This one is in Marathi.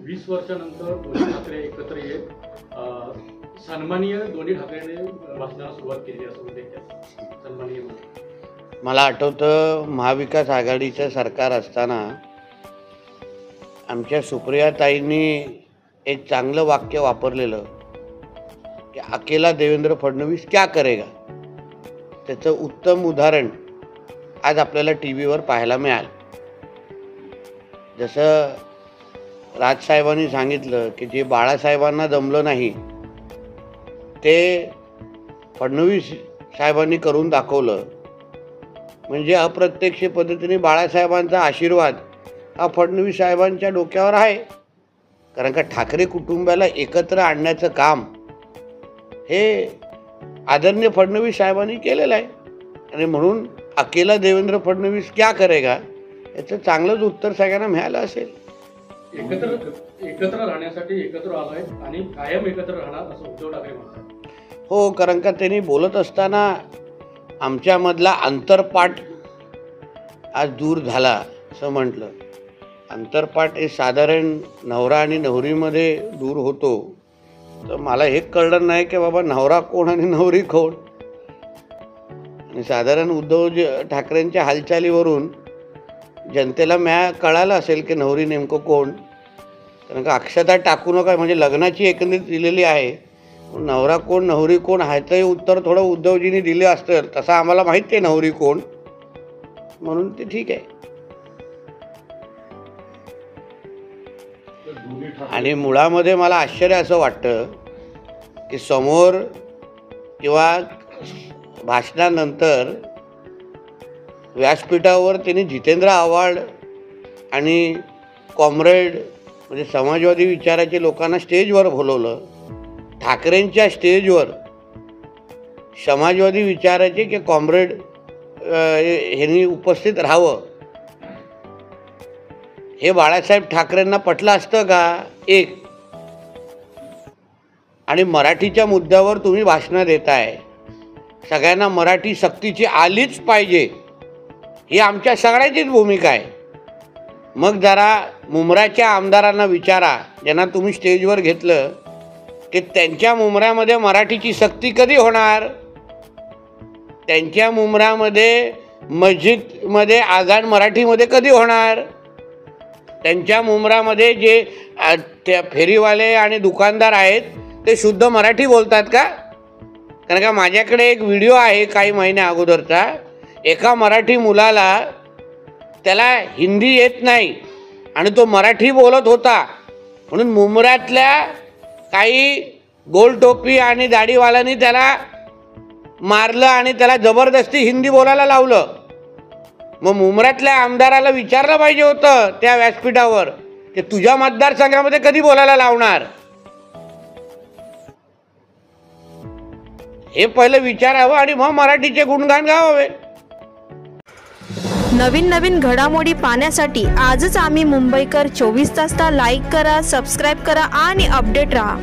20 वर्षानंतर दोन्ही ठाकरे एकत्र येत सन्माननीय दोन्ही ठाकरेंनी भाषणाला सुरुवात केली असं म्हणते सन्माननीय मला आठवतं महाविकास आघाडीचं सरकार असताना आमच्या सुप्रियाताईंनी एक चांगलं वाक्य वापरलेलं की अकेला देवेंद्र फडणवीस क्या करेगा, त्याचं उत्तम उदाहरण आज आपल्याला टी व्हीवर पाहायला मिळालं। जसं राजसाहेबांनी सांगितलं की जे बाळासाहेबांना जमलं नाही ते फडणवीस साहेबांनी करून दाखवलं। म्हणजे अप्रत्यक्ष पद्धतीने बाळासाहेबांचा आशीर्वाद हा फडणवीस साहेबांच्या डोक्यावर आहे, कारण का ठाकरे कुटुंबाला एकत्र आणण्याचं काम हे आदरणीय फडणवीस साहेबांनी केलेलं आहे। आणि म्हणून अकेला देवेंद्र फडणवीस क्या करेगा याचं चांगलंच उत्तर सगळ्यांना मिळालं असेल। एकत्र राहण्यासाठी एकत्र आलोय आणि कायम एकत्र राहणार असं उद्धव ठाकरे म्हणतात। हो, कारण का त्यांनी बोलत असताना आमच्यामधला अंतरपाठ आज दूर झाला असं म्हटलं। अंतरपाठ हे साधारण नवरा आणि नवरीमध्ये दूर होतो, तर मला हे कळलं नाही की बाबा नवरा कोण आणि नवरी कोण। आणि साधारण उद्धव ठाकरेंच्या हालचालीवरून जनतेला कळालं असेल की नवरी नेमकं कोण, कारण का अक्षता टाकू नका म्हणजे लग्नाची एकंदरीत दिलेली आहे, नवरा कोण नवरी कोण ह्याचंही उत्तर थोडं उद्धवजींनी दिलं असतं, तसं आम्हाला माहीत आहे नवरी कोण, म्हणून ते ठीक आहे। आणि मुळामध्ये मला आश्चर्य असं वाटतं की समोर किंवा भाषणानंतर व्यासपीठावर त्यांनी जितेंद्र आव्हाड आणि कॉम्रेड म्हणजे समाजवादी विचाराचे लोकांना स्टेजवर बोलवलं। ठाकरेंच्या स्टेजवर समाजवादी विचाराचे की कॉम्रेड ह्यांनी उपस्थित राहावं हे बाळासाहेब ठाकरेंना पटलं असतं का? एक, आणि मराठीच्या मुद्द्यावर तुम्ही भाषणं देताय, सगळ्यांना मराठी सक्तीची आलीच पाहिजे ही आमच्या सगळ्याचीच भूमिका आहे। मग जरा मुंब्राच्या आमदारांना विचारा ज्यांना तुम्ही स्टेजवर घेतलं की त्यांच्या मुंब्र्यामध्ये मराठीची सक्ती कधी होणार, त्यांच्या मुंब्र्यामध्ये मस्जिदमध्ये आजान मराठीमध्ये कधी होणार, त्यांच्या मुंब्र्यामध्ये जे त्या फेरीवाले आणि दुकानदार आहेत ते शुद्ध मराठी बोलतात का? कारण का माझ्याकडे एक व्हिडिओ आहे काही महिन्या अगोदरचा, एका मराठी मुलाला त्याला हिंदी येत नाही आणि तो मराठी बोलत होता, म्हणून मुंब्र्यातल्या काही गोल टोपी आणि दाढीवाल्यांनी त्याला मारलं आणि त्याला जबरदस्ती हिंदी बोलायला लावलं। मग मुंब्र्यातल्या आमदाराला विचारलं पाहिजे होतं त्या व्यासपीठावर की तुझ्या मतदारसंघामध्ये कधी बोलायला लावणार, हे पहिलं विचारावं आणि मग मराठीचे गुणगान गावावे। नवीन नवीन घडामोडी पाहण्यासाठी आजच आम्ही मुंबईकर 24 तासला लाईक करा, सबस्क्राईब करा आणि अपडेट रहा।